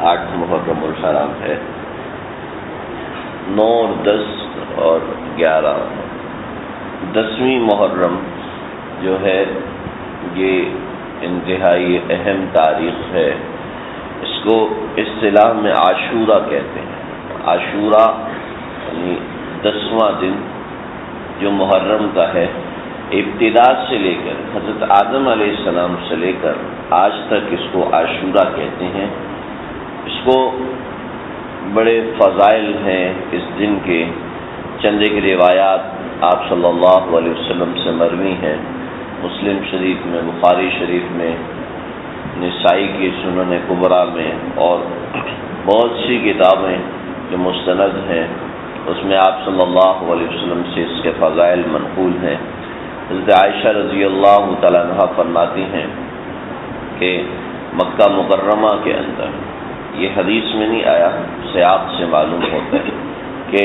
8 محرم الحرام ہے، 9 اور 10 اور 11۔ 10ویں محرم جو ہے یہ انتہائی اہم تاریخ ہے، اس کو اصطلاح میں عاشورہ کہتے ہیں۔ عاشورہ یعنی 10واں دن جو محرم کا ہے، ابتدا سے لے کر حضرت آدم علیہ السلام سے لے کر آج تک اس کو عاشورہ کہتے ہیں۔ اس کو بڑے فضائل ہیں اس دن کے، چند ایک روایات آپ صلی اللہ علیہ وسلم سے مروی ہیں، مسلم شریف میں، بخاری شریف میں، نسائی کی سنن کبریٰ میں، اور بہت سی کتابیں جو مستند ہیں اس میں آپ صلی اللہ علیہ وسلم سے اس کے فضائل منقول ہیں۔ حضرت عائشہ رضی اللہ تعالیٰ عنہ فرماتی ہیں کہ مکہ مکرمہ کے اندر، یہ حدیث میں نہیں آیا، سیاق سے معلوم ہوتا ہے کہ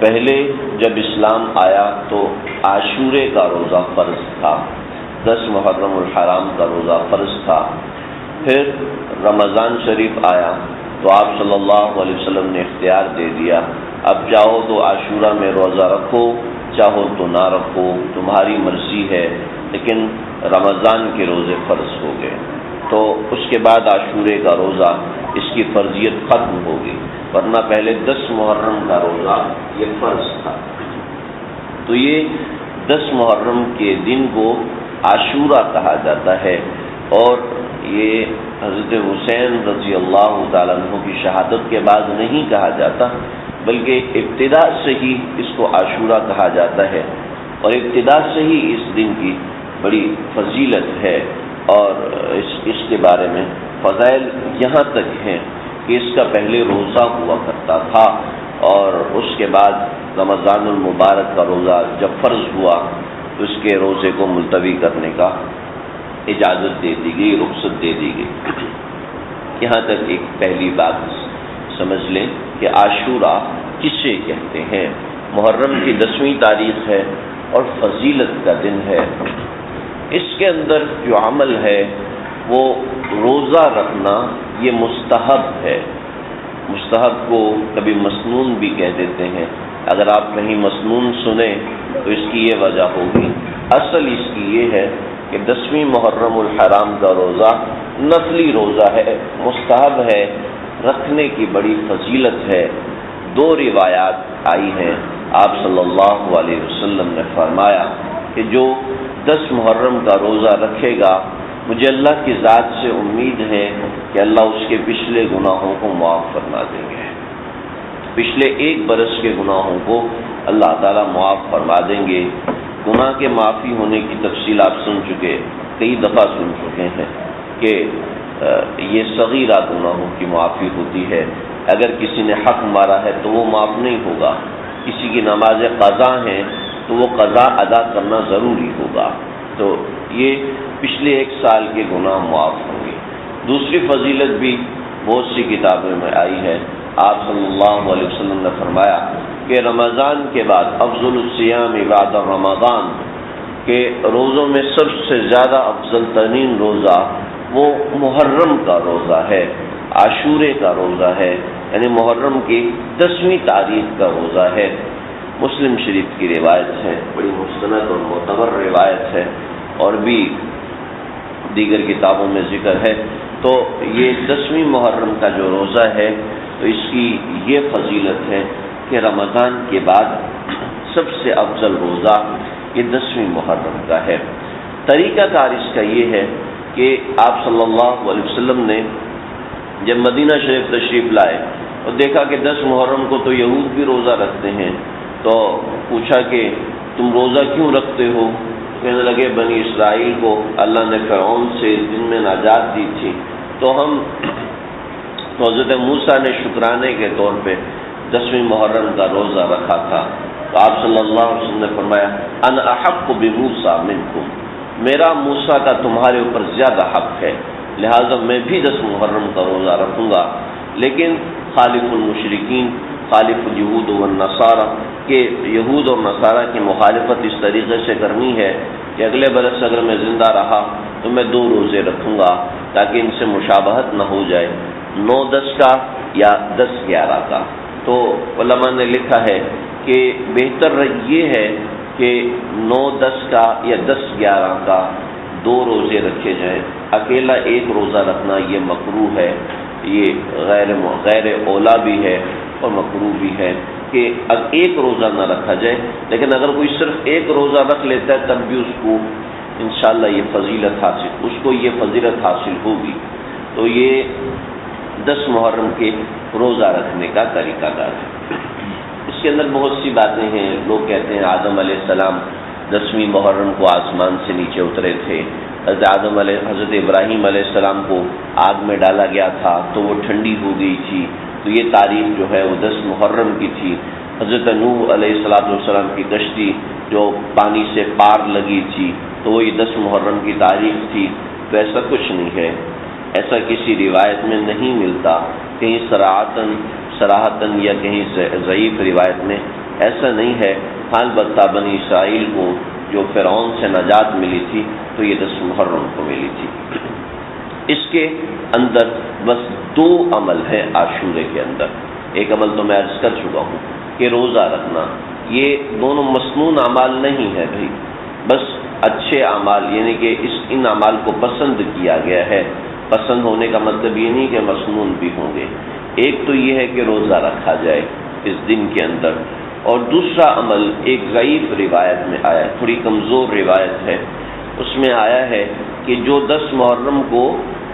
پہلے جب اسلام آیا تو عاشورے کا روزہ فرض تھا، 10 محرم الحرام کا روزہ فرض تھا۔ پھر رمضان شریف آیا تو آپ صلی اللہ علیہ وسلم نے اختیار دے دیا، اب چاہو تو عاشورہ میں روزہ رکھو، چاہو تو نہ رکھو، تمہاری مرضی ہے، لیکن رمضان کے روزے فرض ہو گئے۔ تو اس کے بعد عاشورے کا روزہ، اس کی فرضیت ختم ہو گئی، ورنہ پہلے 10 محرم کا روزہ یہ فرض تھا۔ تو یہ 10 محرم کے دن کو عاشورہ کہا جاتا ہے، اور یہ حضرت حسین رضی اللہ تعالیٰ عنہ کی شہادت کے بعد نہیں کہا جاتا، بلکہ ابتدا سے ہی اس کو عاشورہ کہا جاتا ہے، اور ابتدا سے ہی اس دن کی بڑی فضیلت ہے، اور اس کے بارے میں فضائل یہاں تک ہیں کہ اس کا پہلے روزہ ہوا کرتا تھا، اور اس کے بعد رمضان المبارک کا روزہ جب فرض ہوا تو اس کے روزے کو ملتوی کرنے کا اجازت دے دی گئی، رخصت دے دی گئی۔ یہاں تک ایک پہلی بات سمجھ لیں کہ عاشورہ کسے کہتے ہیں۔ محرم کی 10ویں تاریخ ہے اور فضیلت کا دن ہے۔ اس کے اندر جو عمل ہے وہ روزہ رکھنا، یہ مستحب ہے۔ مستحب کو کبھی مسنون بھی کہہ دیتے ہیں، اگر آپ کہیں مسنون سنیں تو اس کی یہ وجہ ہوگی، اصل اس کی یہ ہے کہ 10ویں محرم الحرام کا روزہ نفلی روزہ ہے، مستحب ہے، رکھنے کی بڑی فضیلت ہے۔ 2 روایات آئی ہیں، آپ صلی اللہ علیہ وسلم نے فرمایا کہ جو 10 محرم کا روزہ رکھے گا، مجھے اللہ کی ذات سے امید ہے کہ اللہ اس کے پچھلے گناہوں کو معاف فرما دیں گے۔ پچھلے 1 برس کے گناہوں کو اللہ تعالیٰ معاف فرما دیں گے۔ گناہ کے معافی ہونے کی تفصیل آپ سن چکے، کئی دفعہ سن چکے ہیں کہ یہ صغیرہ گناہوں کی معافی ہوتی ہے۔ اگر کسی نے حق مارا ہے تو وہ معاف نہیں ہوگا، کسی کی نماز قضا ہیں تو وہ قضا ادا کرنا ضروری ہوگا، تو یہ پچھلے 1 سال کے گناہ معاف ہوں گے۔ دوسری فضیلت بھی بہت سی کتابوں میں آئی ہے، آپ صلی اللہ علیہ وسلم نے فرمایا کہ رمضان کے بعد افضل الصیام بعد رمضان، کہ روزوں میں سب سے زیادہ افضل ترین روزہ وہ محرم کا روزہ ہے، عاشورے کا روزہ ہے، یعنی محرم کی 10ویں تاریخ کا روزہ ہے۔ مسلم شریف کی روایت ہے، بڑی مستند اور معتبر روایت ہے، اور بھی دیگر کتابوں میں ذکر ہے۔ تو یہ 10ویں محرم کا جو روزہ ہے تو اس کی یہ فضیلت ہے کہ رمضان کے بعد سب سے افضل روزہ یہ 10ویں محرم کا ہے۔ طریقہ کار اس کا یہ ہے کہ آپ صلی اللہ علیہ وسلم نے جب مدینہ شریف تشریف لائے اور دیکھا کہ 10 محرم کو تو یہود بھی روزہ رکھتے ہیں، تو پوچھا کہ تم روزہ کیوں رکھتے ہو؟ کہنے لگے بنی اسرائیل کو اللہ نے فرعون سے اس دن میں نجات دی تھی، تو حضرت موسیٰ نے شکرانے کے طور پہ 10ویں محرم کا روزہ رکھا تھا۔ تو آپ صلی اللہ علیہ وسلم نے فرمایا انا احق بموسیٰ منکم، میرا موسیٰ کا تمہارے اوپر زیادہ حق ہے، لہٰذا میں بھی 10 محرم کا روزہ رکھوں گا، لیکن خالف المشرکین، خالف الیہود والنصارى، کہ یہود اور نصارہ کی مخالفت اس طریقے سے کرنی ہے کہ اگلے برس اگر میں زندہ رہا تو میں 2 روزے رکھوں گا تاکہ ان سے مشابہت نہ ہو جائے، 9-10 کا یا 10-11 کا؟ تو علماء نے لکھا ہے کہ بہتر یہ ہے کہ 9-10 کا یا 10-11 کا 2 روزے رکھے جائیں. اکیلا 1 روزہ رکھنا یہ مکروہ ہے، یہ غیر اولا بھی ہے اور مکروہ بھی ہے کہ اب 1 روزہ نہ رکھا جائے. لیکن اگر کوئی صرف 1 روزہ رکھ لیتا ہے تب بھی اس کو انشاءاللہ اس کو یہ فضیلت حاصل ہوگی. تو یہ 10 محرم کے روزہ رکھنے کا طریقہ کار ہے. اس کے اندر بہت سی باتیں ہیں. لوگ کہتے ہیں آدم علیہ السلام 10ویں محرم کو آسمان سے نیچے اترے تھے. حضرت ابراہیم علیہ السلام کو آگ میں ڈالا گیا تھا تو وہ ٹھنڈی ہو گئی تھی، تو یہ تاریخ جو ہے وہ 10 محرم کی تھی. حضرت نوح علیہ السلام کی کشتی جو پانی سے پار لگی تھی تو وہ یہ 10 محرم کی تاریخ تھی. تو ایسا کچھ نہیں ہے، ایسا کسی روایت میں نہیں ملتا، کہیں صراحتاً یا کہیں ضعیف روایت میں ایسا نہیں ہے. البتہ بنی اسرائیل کو جو فرعون سے نجات ملی تھی تو یہ 10 محرم کو ملی تھی. اس کے اندر بس 2 عمل ہیں عاشورے کے اندر. ایک عمل تو میں عرض کر چکا ہوں کہ روزہ رکھنا، یہ دونوں مسنون اعمال نہیں ہے بھائی، بس اچھے اعمال، یعنی کہ ان اعمال کو پسند کیا گیا ہے. پسند ہونے کا مطلب یہ نہیں کہ مسنون بھی ہوں گے. ایک تو یہ ہے کہ روزہ رکھا جائے اس دن کے اندر، اور دوسرا عمل ایک ضعیف روایت میں آیا ہے، تھوڑی کمزور روایت ہے. اس میں آیا ہے کہ جو 10 محرم کو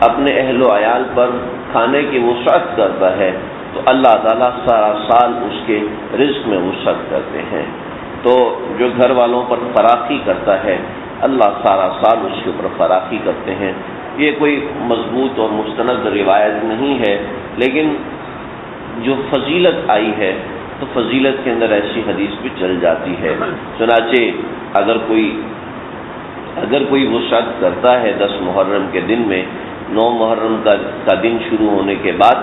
اپنے اہل و عیال پر کھانے کی وسعت کرتا ہے تو اللہ تعالیٰ سارا سال اس کے رزق میں وسعت کرتے ہیں. تو جو گھر والوں پر فراخی کرتا ہے اللہ سارا سال اس کے اوپر فراخی کرتے ہیں. یہ کوئی مضبوط اور مستند روایت نہیں ہے، لیکن جو فضیلت آئی ہے تو فضیلت کے اندر ایسی حدیث بھی چل جاتی ہے. چنانچہ اگر کوئی وسعت کرتا ہے 10 محرم کے دن میں، 9 محرم کا دن شروع ہونے کے بعد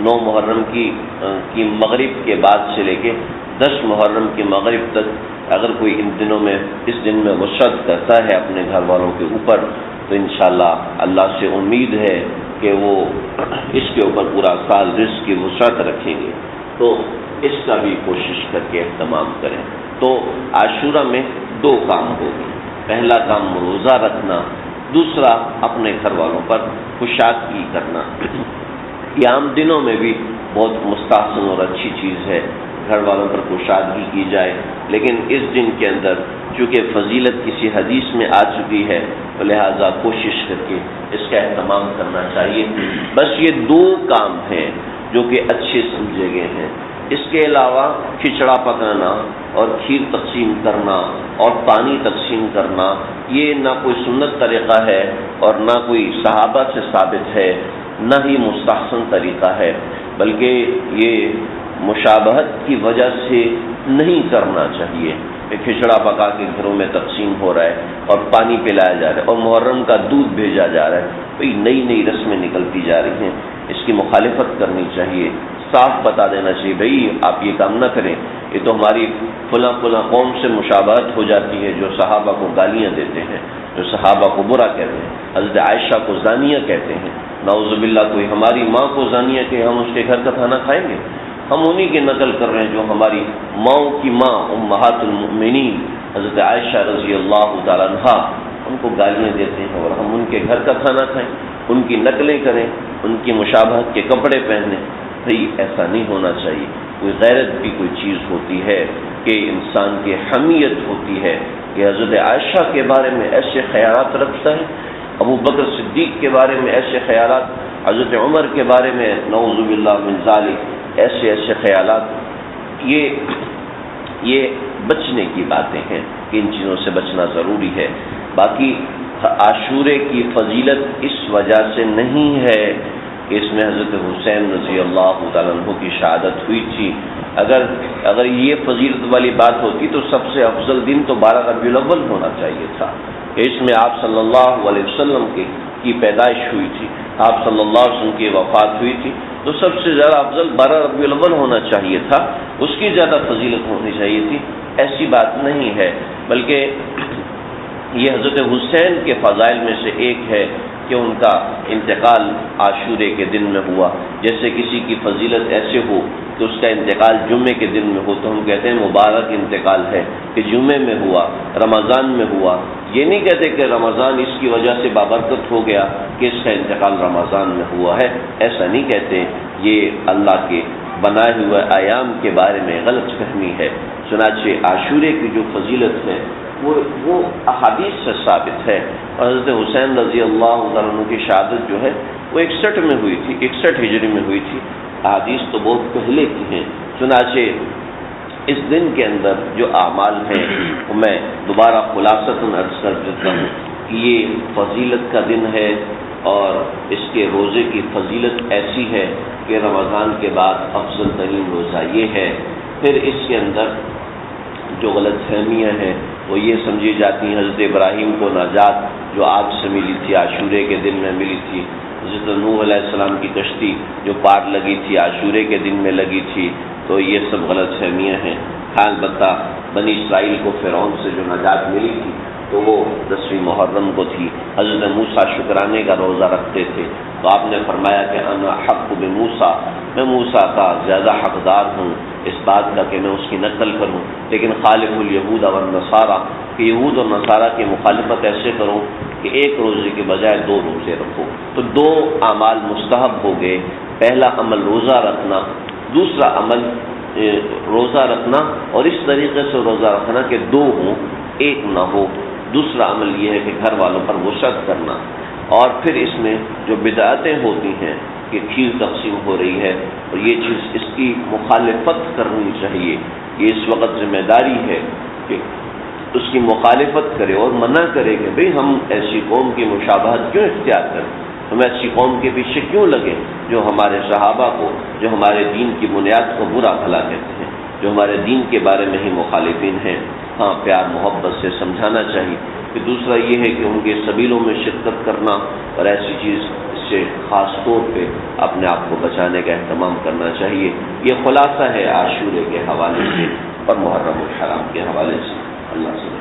9 محرم کی مغرب کے بعد سے لے کے 10 محرم کی مغرب تک اگر کوئی اس دن میں وسعت کرتا ہے اپنے گھر والوں کے اوپر تو انشاءاللہ اللہ سے امید ہے کہ وہ اس کے اوپر پورا سال رزق کی وسعت رکھیں گے. تو اس کا بھی کوشش کر کے اہتمام کریں. تو عاشورہ میں 2 کام ہوگی. پہلا کام روزہ رکھنا، دوسرا اپنے گھر والوں پر خوشادگی کرنا. یہ عام دنوں میں بھی بہت مستحسن اور اچھی چیز ہے، گھر والوں پر خوشادگی کی جائے، لیکن اس دن کے اندر چونکہ فضیلت کسی حدیث میں آ چکی ہے تو لہٰذا کوشش کر کے اس کا اہتمام کرنا چاہیے. بس یہ 2 کام ہیں جو کہ اچھے سمجھے گئے ہیں. اس کے علاوہ کھچڑا پکانا اور کھیر تقسیم کرنا اور پانی تقسیم کرنا یہ نہ کوئی سنت طریقہ ہے اور نہ کوئی صحابہ سے ثابت ہے، نہ ہی مستحسن طریقہ ہے، بلکہ یہ مشابہت کی وجہ سے نہیں کرنا چاہیے. کھچڑا پکا کے گھروں میں تقسیم ہو رہا ہے اور پانی پلایا جا رہا ہے اور محرم کا دودھ بھیجا جا رہا ہے، بھئی نئی رسمیں نکلتی جا رہی ہیں. اس کی مخالفت کرنی چاہیے، صاف بتا دینا چاہیے بھئی آپ یہ کام نہ کریں، یہ تو ہماری فلاں قوم سے مشابہت ہو جاتی ہے جو صحابہ کو گالیاں دیتے ہیں، جو صحابہ کو برا کہتے ہیں. حضرت عائشہ کو زانیہ کہتے ہیں، نعوذ باللہ کوئی ہماری ماں کو زانیہ کہ ہم اس کے گھر کا کھانا کھائیں گے؟ ہم انہی کی نقل کر رہے ہیں جو ہماری ماؤں کی ماں امہات المؤمنین حضرت عائشہ رضی اللہ تعالیٰ عنہا ان کو گالیاں دیتے ہیں اور ہم ان کے گھر کا کھانا کھائیں، ان کی نقلیں کریں، ان کی مشابہت کے کپڑے پہنیں. بھئی ایسا نہیں ہونا چاہیے. کوئی غیرت بھی کوئی چیز ہوتی ہے کہ انسان کی حمیت ہوتی ہے کہ حضرت عائشہ کے بارے میں ایسے خیالات رکھتا ہے، ابو بکر صدیق کے بارے میں ایسے خیالات، حضرت عمر کے بارے میں نعوذ باللہ من ذالک ایسے خیالات. یہ بچنے کی باتیں ہیں کہ ان چیزوں سے بچنا ضروری ہے. باقی عاشورے کی فضیلت اس وجہ سے نہیں ہے کہ اس میں حضرت حسین رضی اللہ تعالیٰ عنہ کی شہادت ہوئی تھی. اگر یہ فضیلت والی بات ہوتی تو سب سے افضل دن تو 12 ربیع الاول ہونا چاہیے تھا. اس میں آپ صلی اللہ علیہ وسلم کی پیدائش ہوئی تھی، آپ صلی اللہ علیہ وسلم کی وفات ہوئی تھی، تو سب سے زیادہ افضل 12 ربیع الاول ہونا چاہیے تھا، اس کی زیادہ فضیلت ہونی چاہیے تھی. ایسی بات نہیں ہے، بلکہ یہ حضرت حسین کے فضائل میں سے ایک ہے کہ ان کا انتقال عاشورے کے دن میں ہوا. جیسے کسی کی فضیلت ایسے ہو کہ اس کا انتقال جمعے کے دن میں ہو تو ہم کہتے ہیں مبارک انتقال ہے کہ جمعے میں ہوا، رمضان میں ہوا. یہ نہیں کہتے کہ رمضان اس کی وجہ سے بابرکت ہو گیا کہ اس کا انتقال رمضان میں ہوا ہے، ایسا نہیں کہتے. یہ اللہ کے بنائے ہوئے ایام کے بارے میں غلط فہمی ہے. چنانچہ عاشورے کی جو فضیلت ہے وہ احادیث سے ثابت ہے. اور حضرت حسین رضی اللہ عنہ کی شہادت جو ہے وہ 61 میں ہوئی تھی، 61 ہجری میں ہوئی تھی. احادیث تو بہت پہلے کی ہیں. چنانچہ اس دن کے اندر جو اعمال ہیں وہ میں دوبارہ خلاصتاً عرض کر دیتا ہوں کہ یہ فضیلت کا دن ہے اور اس کے روزے کی فضیلت ایسی ہے کہ رمضان کے بعد افضل ترین روزہ یہ ہے. پھر اس کے اندر جو غلط فہمیاں ہیں وہ یہ سمجھی جاتی ہیں حضرت ابراہیم کو نجات جو آگ سے ملی تھی عاشورے کے دن میں ملی تھی، حضرت نوح علیہ السلام کی کشتی جو پار لگی تھی عاشورے کے دن میں لگی تھی. تو یہ سب غلط فہمیاں ہیں. البتہ بنی اسرائیل کو فرعون سے جو نجات ملی تھی تو وہ 10ویں محرم کو تھی. حضرت موسیٰ شکرانے کا روزہ رکھتے تھے تو آپ نے فرمایا کہ انا حق بموسیٰ، میں موسیٰ کا زیادہ حقدار ہوں اس بات کا کہ میں اس کی نقل کروں. لیکن خالف الیہود والنصارى، کہ یہود اور نصارہ کی مخالفت ایسے کروں کہ ایک روزے کے بجائے 2 روزے رکھو. تو 2 اعمال مستحب ہو گئے. پہلا عمل روزہ رکھنا، دوسرا عمل روزہ رکھنا اور اس طریقے سے روزہ رکھنا کہ 2 ہوں، 1 نہ ہو. دوسرا عمل یہ ہے کہ گھر والوں پر وسعت کرنا. اور پھر اس میں جو بدعتیں ہوتی ہیں کہ کھیر تقسیم ہو رہی ہے اور یہ چیز اس کی مخالفت کرنی چاہیے. یہ اس وقت ذمہ داری ہے کہ اس کی مخالفت کرے اور منع کرے کہ بھئی ہم ایسی قوم کی مشابہت کیوں اختیار کریں، ہم ایسی قوم کے پیچھے کیوں لگیں جو ہمارے صحابہ کو، جو ہمارے دین کی بنیاد کو برا بھلا کہتے ہیں، جو ہمارے دین کے بارے میں ہی مخالفین ہیں. ہاں پیار محبت سے سمجھانا چاہیے. کہ دوسرا یہ ہے کہ ان کے سبیلوں میں شرکت کرنا اور ایسی چیز سے خاص طور پہ اپنے آپ کو بچانے کا اہتمام کرنا چاہیے. یہ خلاصہ ہے عاشورے کے حوالے سے اور محرم الحرام کے حوالے سے. اللہ سے